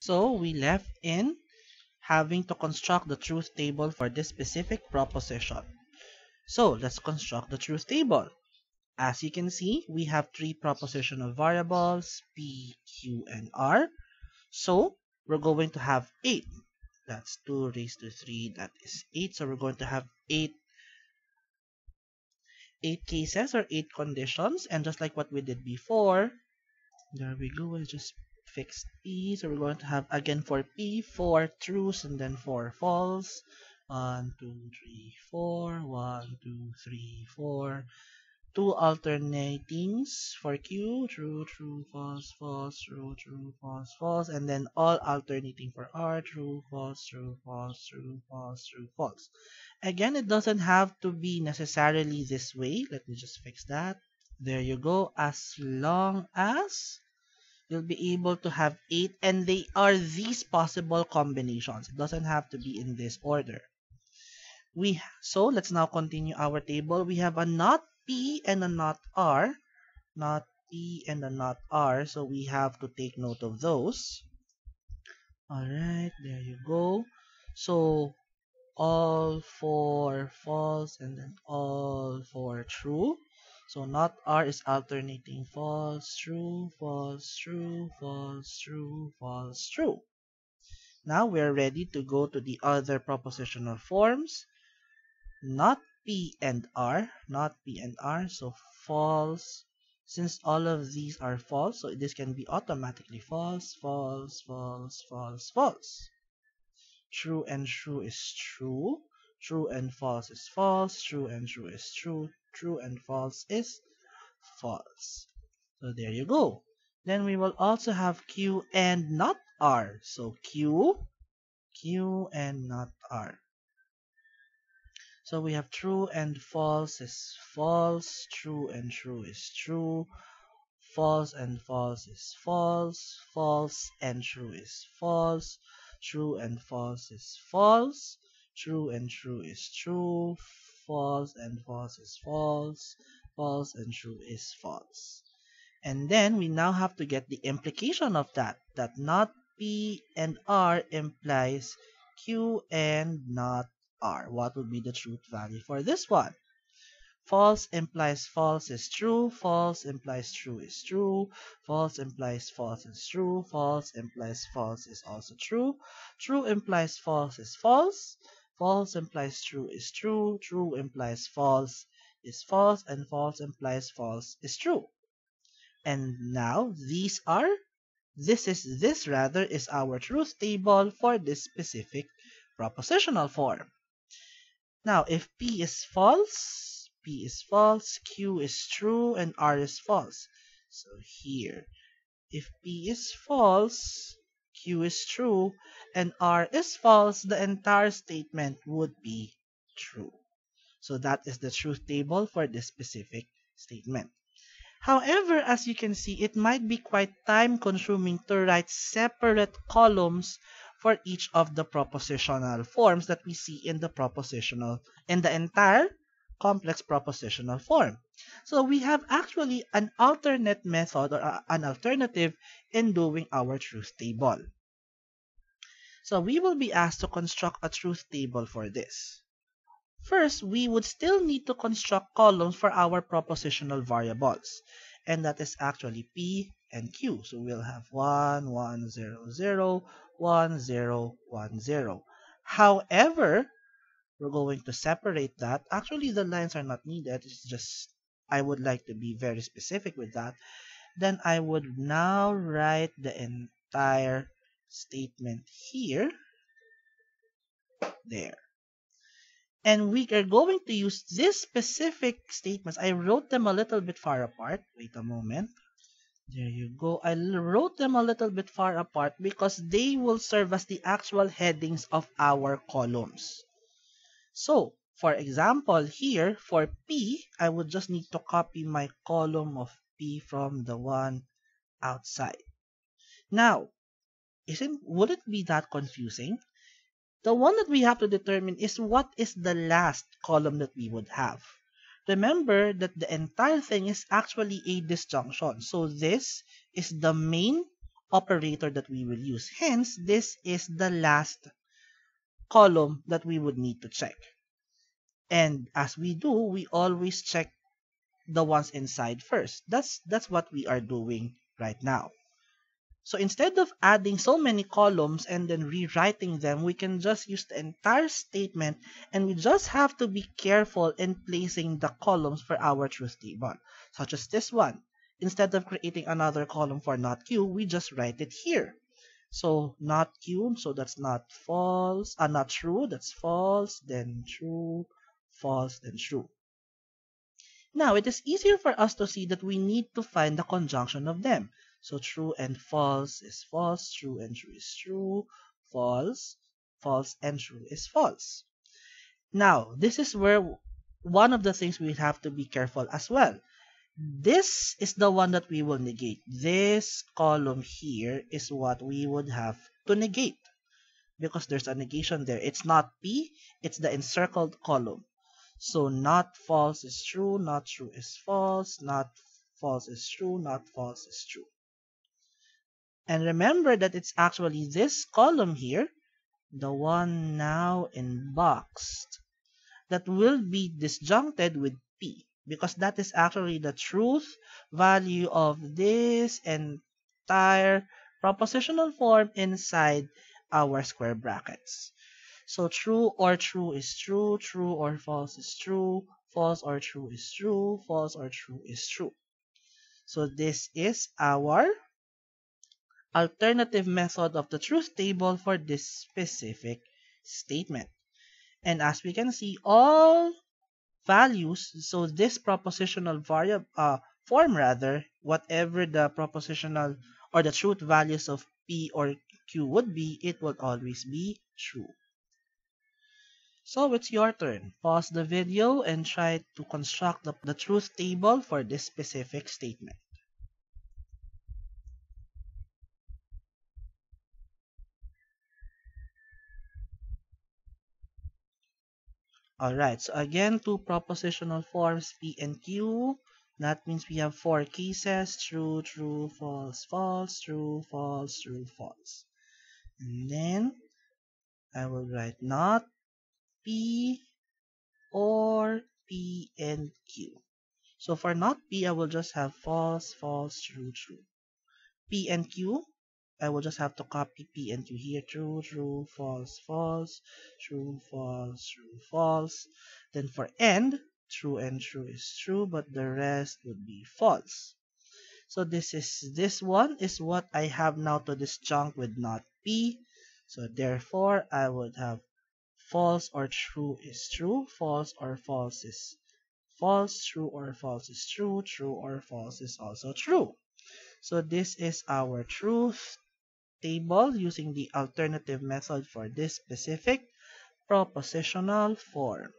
So we left in having to construct the truth table for this specific proposition. So let's construct the truth table. As you can see, we have three propositional variables, P, Q, and R. So we're going to have 8. That's 2 raised to 3, that is 8. So we're going to have 8 cases or 8 conditions. And just like what we did before, there we go, we'll just fix P. So we're going to have, again for P, 4 truths and then 4 false. 1, 2, 3, 4, 1, 2, 3, 4. 2 alternatings for Q, true, true, false, false, true, true, false, false, and then all alternating for R, true, false, true, false, true, false, true, false. Again, it doesn't have to be necessarily this way. Let me just fix that. There you go. As long as you'll be able to have 8 and they are these possible combinations. It doesn't have to be in this order. So let's now continue our table. We have a not P and a not R. Not P and a not R. So we have to take note of those. Alright, there you go. So all 4 false and then all 4 true. So not R is alternating false, true, false, true, false, true, false, true. Now we're ready to go to the other propositional forms. Not P and R, not P and R, so false. Since all of these are false, so this can be automatically false, false, false, false, false. True and true is true. True and false is false. True and true is true. True and false is false. So there you go. Then we will also have Q and not R. So Q and not R. So we have true and false is false, true and true is true, false and false is false, false and true is false, true and false is false, true and true is true, false and false is false, false and true is false. And then we now have to get the implication of that not P and R implies Q and not R. What would be the truth value for this one? False implies false is true, false implies true is true, false implies false is true, false implies false is also true, true implies false is false, false implies true is true, true implies false is false, and false implies false is true. And now this is our truth table for this specific propositional form. Now, if P is false, Q is true, and R is false. So here, if P is false, Q is true, and R is false, the entire statement would be true. So that is the truth table for this specific statement. However, as you can see, it might be quite time-consuming to write separate columns for each of the propositional forms that we see in the entire complex propositional form. So we have actually an alternate method or an alternative in doing our truth table. So we will be asked to construct a truth table for this. First, we would still need to construct columns for our propositional variables, and that is actually P and Q. So we'll have 1, 1, 0, 0, 1, 0, 1, 0. However, we're going to separate that. Actually, the lines are not needed. It's just I would like to be very specific with that. Then I would now write the entire statement here. There. And we are going to use these specific statements. I wrote them a little bit far apart. Wait a moment. There you go. I wrote them a little bit far apart because they will serve as the actual headings of our columns. So, for example, here, for P, I would just need to copy my column of P from the one outside. Now, would it be that confusing? The one that we have to determine is what is the last column that we would have. Remember that the entire thing is actually a disjunction. So this is the main operator that we will use. Hence, this is the last column that we would need to check. And as we do, we always check the ones inside first. That's what we are doing right now. So instead of adding so many columns and then rewriting them, we can just use the entire statement, and we just have to be careful in placing the columns for our truth table, such as this one. Instead of creating another column for not Q, we just write it here. So not Q, so that's not false, not true, that's false, then true, false, then true. Now, it is easier for us to see that we need to find the conjunction of them. So true and false is false, true and true is true, false, false and true is false. Now, this is where one of the things we have to be careful as well. This is the one that we will negate. This column here is what we would have to negate because there's a negation there. It's not P, it's the encircled column. So not false is true, not true is false, not false is true, not false is true. And remember that it's actually this column here, the one now in boxed, that will be disjuncted with P, because that is actually the truth value of this entire propositional form inside our square brackets. So true or true is true, true or false is true, false or true is true, false or true is true. So this is our alternative method of the truth table for this specific statement. And as we can see, all values, so this propositional form rather, whatever the propositional or the truth values of P or Q would be, it will always be true. So it's your turn. Pause the video and try to construct the truth table for this specific statement. Alright, so again, two propositional forms, P and Q. That means we have four cases, true, true, false, false, true, false, true, false. And then I will write not P or P and Q. So for not P, I will just have false, false, true, true. P and Q, I will just have to copy P and Q here. True, true, false, false, true, false, true, false. Then for end, true and true is true, but the rest would be false. So this one is what I have now to disjunct with not P. So therefore, I would have false or true is true, false or false is false, true or false is true, true or false is also true. So this is our truth table using the alternative method for this specific propositional form.